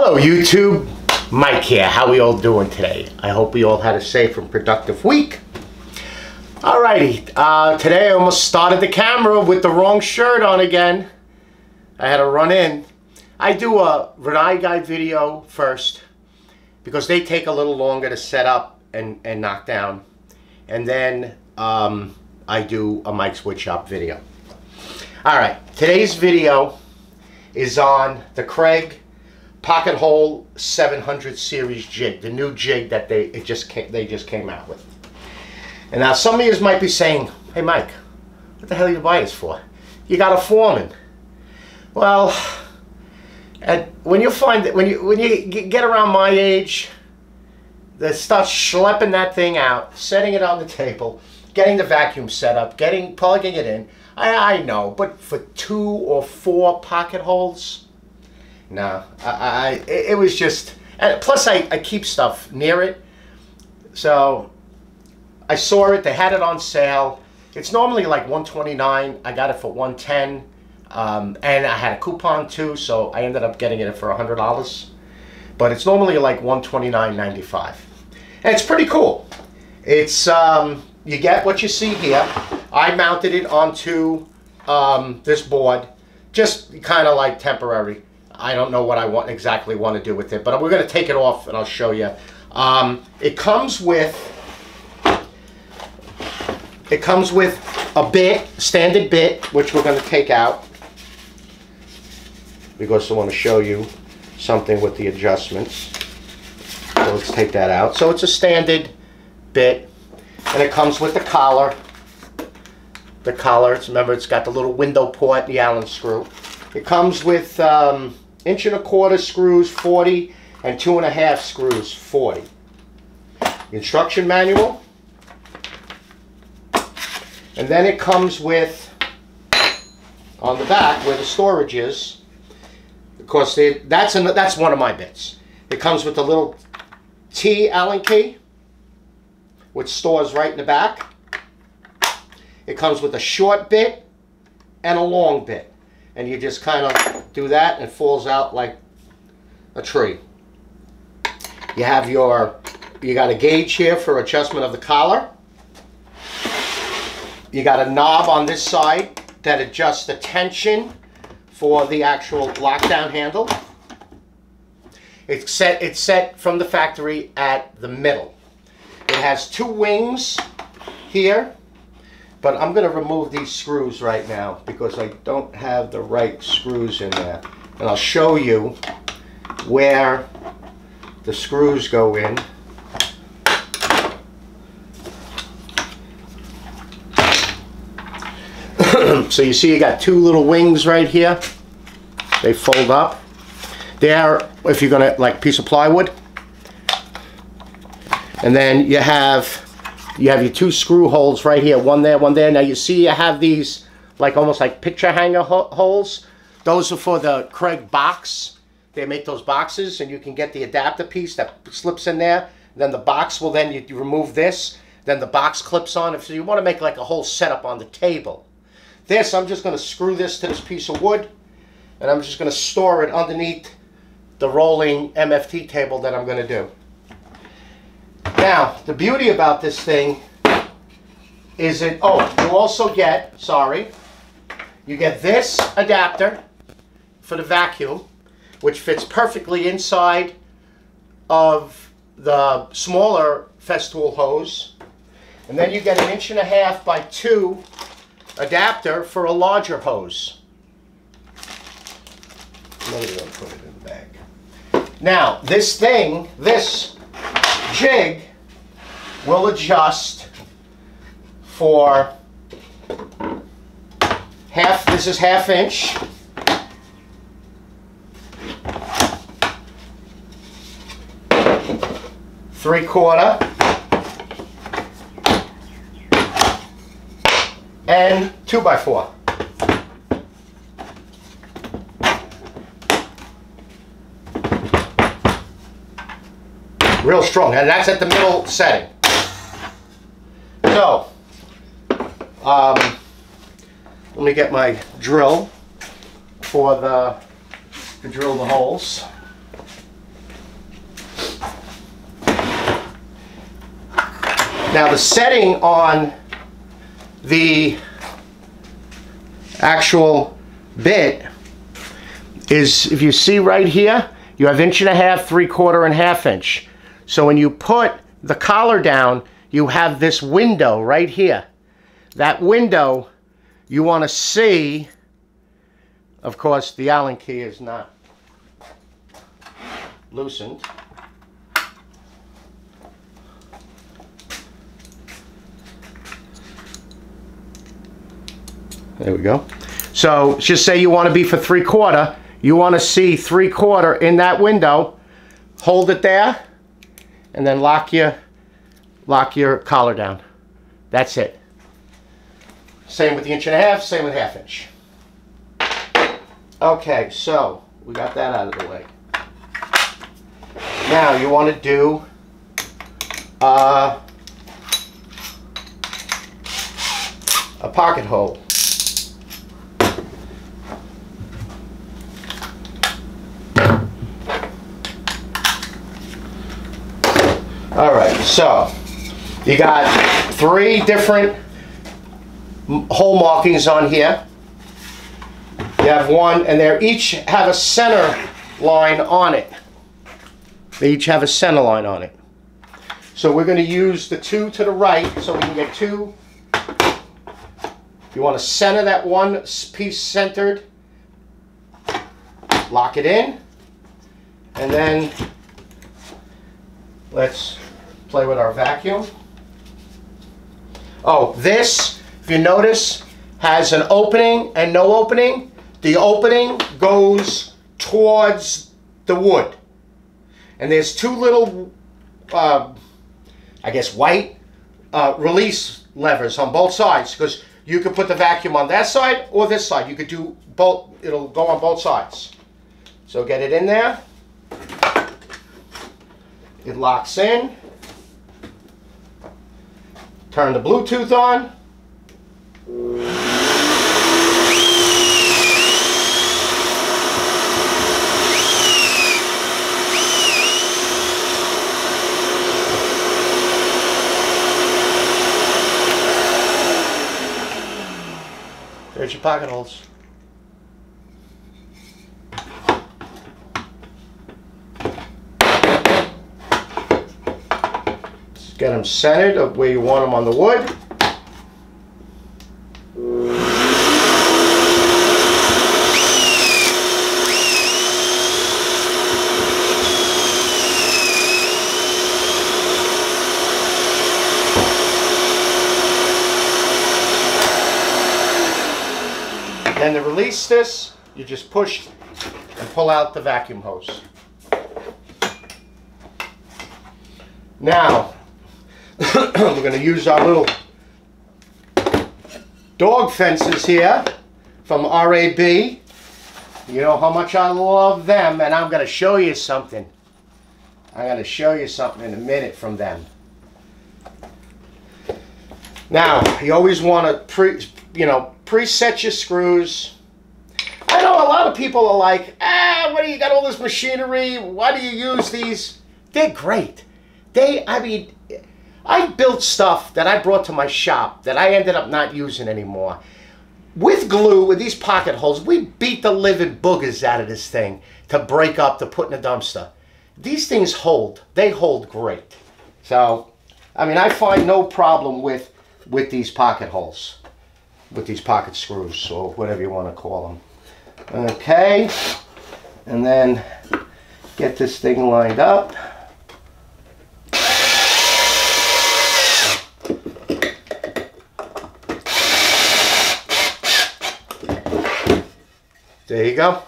Hello YouTube, Mike here. How we all doing today? I hope we all had a safe and productive week. Alrighty, today I almost started the camera with the wrong shirt on again. I had to run in. I do a Renai guide video first because they take a little longer to set up and knock down. And then I do a Mike's Woodshop video. Alright, today's video is on the Kreg Pocket Hole 700 series jig, the new jig that they just came out with. And now some of you might be saying, "Hey Mike, what the hell are you buy this for? You got a Forman." Well, when you find that when you get around my age, they start schlepping that thing out, setting it on the table, getting the vacuum set up, plugging it in. I know, but for 2 or 4 pocket holes. No, it was just, and plus I keep stuff near it, so I saw it, they had it on sale. It's normally like $129, I got it for $110, and I had a coupon too, so I ended up getting it for $100, but it's normally like $129.95, and it's pretty cool. It's, you get what you see here. I mounted it onto this board, just kind of like temporary. I don't know what I exactly want to do with it, but we're going to take it off and I'll show you. It comes with a bit, standard bit, which we're going to take out because I want to show you something with the adjustments. So let's take that out. So it's a standard bit, and it comes with the collar. The collar, remember, it's got the little window port, the Allen screw. It comes with 1¼ screws 40 and 2½ screws 40. Instruction manual, and then it comes with, on the back where the storage is, because that's one of my bits. It comes with a little T Allen key, which stores right in the back. It comes with a short bit and a long bit. And you just kind of do that and it falls out like a tree. You have you got a gauge here for adjustment of the collar. You got a knob on this side that adjusts the tension for the actual lockdown handle. It's set from the factory at the middle. It has 2 wings here. But I'm going to remove these screws right now because I don't have the right screws in there. And I'll show you where the screws go in. So you see you got 2 little wings right here. They fold up. They're, if you're going to, like, piece of plywood. And then you have your 2 screw holes right here, one there, one there. Now you see you have these like almost like picture hanger holes. Those are for the Kreg box. They make those boxes and you can get the adapter piece that slips in there. Then the box will then, you remove this, then the box clips on. If you want to make like a whole setup on the table. This, I'm just going to screw this to this piece of wood and I'm just going to store it underneath the rolling MFT table that I'm going to do. Now, the beauty about this thing is you also get, you get this adapter for the vacuum, which fits perfectly inside of the smaller Festool hose. And then you get an 1½ by 2 adapter for a larger hose. Maybe I'll put it in the bag. Now, this jig will adjust for this is 1/2 inch, ¾ and 2x4. Real strong, and that's at the middle setting. So, let me get my drill to drill the holes. Now the setting on the actual bit is, if you see right here, you have 1.5 inches, 3/4, and 1/2 inch. So when you put the collar down, you have this window right here. That window, you want to see, of course, the Allen key is not loosened. There we go. So just say you want to be for 3/4. You want to see 3/4 in that window. Hold it there, and then lock your collar down. That's it. Same with the 1.5 inch, same with 1/2 inch. Okay, so we got that out of the way. Now you want to do a pocket hole. All right, so you got 3 different hole markings on here. You have one, and they each have a center line on it. They each have a center line on it. So we're going to use the 2 to the right, so we can get 2. You want to center that one piece centered, lock it in, and then let's play with our vacuum. Oh, this, if you notice, has an opening and no opening. The opening goes towards the wood. And there's 2 little, I guess, white release levers on both sides, because you could put the vacuum on that side or this side. You could do both. It'll go on both sides. So get it in there. It locks in. Turn the Bluetooth on. There's your pocket holes. Get them centered of where you want them on the wood. Then to release this, you just push and pull out the vacuum hose. Now, we're going to use our little dog fences here from RAB. You know how much I love them, and I'm going to show you something. I'm going to show you something in a minute from them. Now, you always want to preset your screws. I know a lot of people are like, what do you got all this machinery? Why do you use these? They're great. I built stuff that I brought to my shop that I ended up not using anymore. With glue, with these pocket holes, we beat the living boogers out of this thing to break up, to put in a dumpster. These things hold. They hold great. So, I mean, I find no problem with these pocket holes, with these pocket screws, or whatever you want to call them. Okay, and then get this thing lined up. There you go.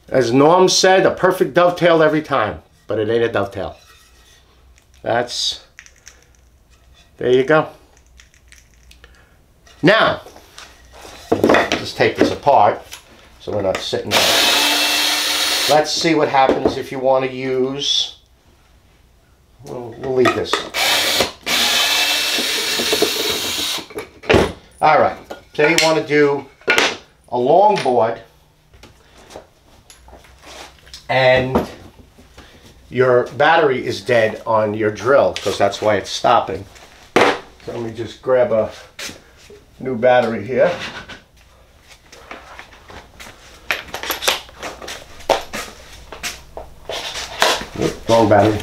As Norm said, a perfect dovetail every time, but it ain't a dovetail. There you go. Now, let's take this apart so we're not sitting there. Let's see what happens if you want to use, we'll leave this. All right, say you want to do a long board, and your battery is dead on your drill, because that's why it's stopping. So let me just grab a new battery here. Oops, wrong battery.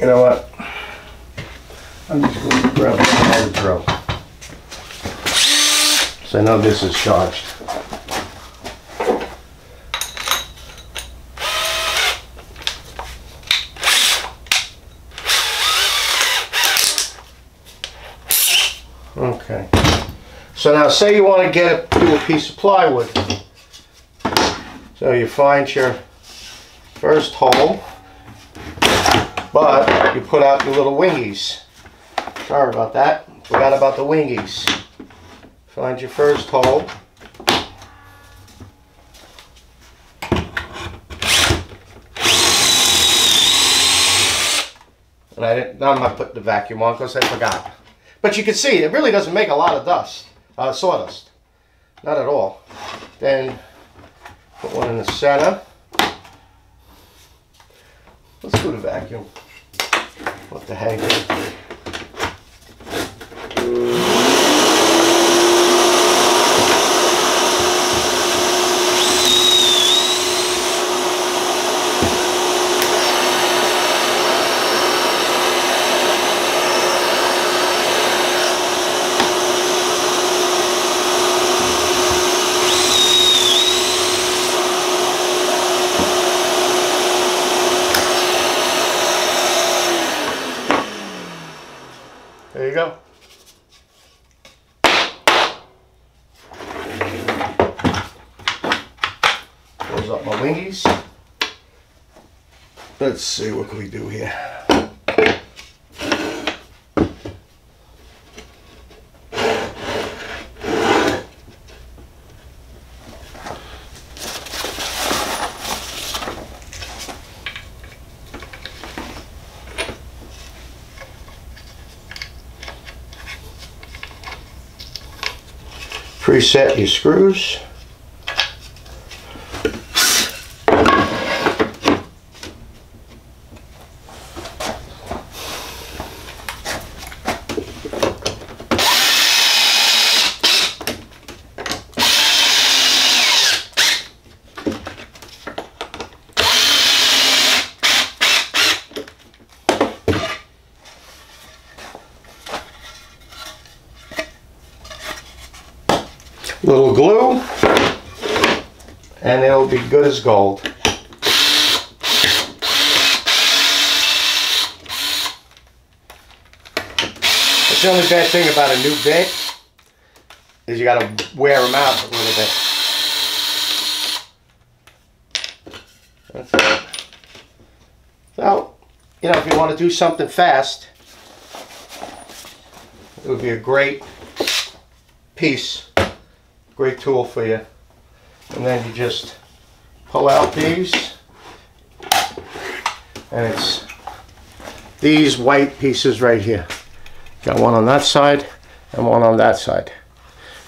You know what? I'm just going to grab another drill. So I know this is charged. Okay. So now say you want to do a piece of plywood. So you find your first hole, but you put out your little wingies. Sorry about that. Forgot about the wingies. Find your first hole. And I'm not putting the vacuum on because I forgot. But you can see it really doesn't make a lot of dust, sawdust. Not at all. Then put one in the center. Let's do the vacuum. What the heck? There you go. Close up my wingies. Let's see, what can we do here? Preset your screws. Little glue, and it'll be good as gold. That's the only bad thing about a new bit, is you got to wear them out a little bit. That's it. So, you know, if you want to do something fast, it would be a great piece. Great tool for you. And then you just pull out these, and it's these white pieces right here. Got one on that side and one on that side.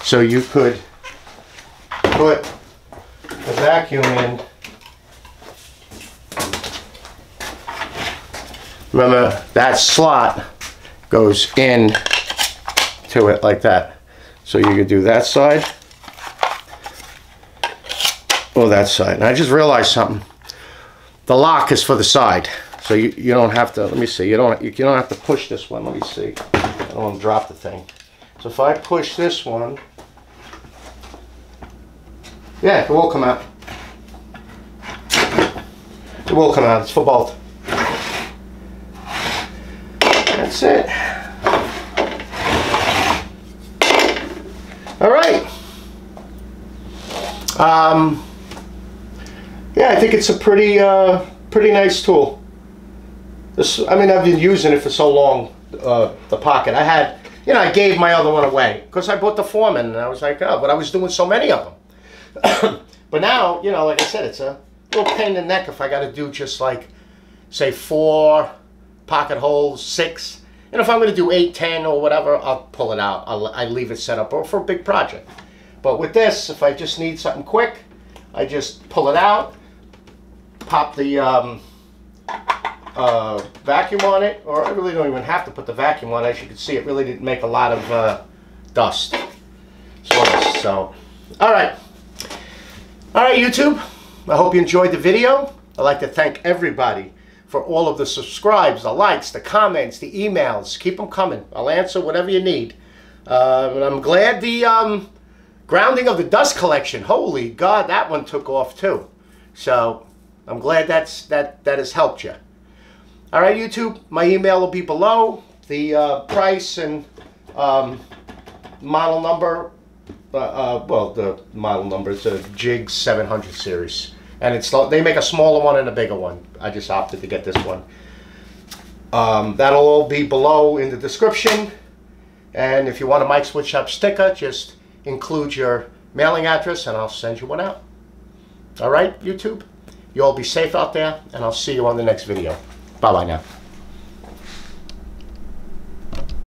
So you could put the vacuum in. Remember, that slot goes in to it like that. So you could do that side or that side. And I just realized something. The lock is for the side, so you don't have to. Let me see. You don't have to push this one. Let me see. I don't want to drop the thing. So if I push this one, yeah, it will come out. It will come out. It's for both. That's it. All right. Yeah, I think it's a pretty nice tool. This, I mean, I've been using it for so long. The pocket. I gave my other one away because I bought the Forman, and I was like, oh, but I was doing so many of them. But now, you know, like I said, it's a little pain in the neck if I got to do just like, say, 4 pocket holes, 6. And if I'm going to do 8, 10, or whatever, I'll pull it out. I leave it set up or for a big project. But with this, if I just need something quick, I just pull it out, pop the vacuum on it, or I really don't even have to put the vacuum on. As you can see, it really didn't make a lot of dust. So, all right, YouTube. I hope you enjoyed the video. I'd like to thank everybody for all of the subscribes, the likes, the comments, the emails. Keep them coming. I'll answer whatever you need. And I'm glad the grounding of the dust collection. Holy God, that one took off too. So I'm glad that has helped you. All right, YouTube. My email will be below. The price and model number. Well, the model number is a Jig 700 series. And they make a smaller one and a bigger one. I just opted to get this one. That'll all be below in the description. And if you want a Mike Switch Shop sticker, just include your mailing address and I'll send you one out. All right, YouTube? You all be safe out there, and I'll see you on the next video. Bye-bye now.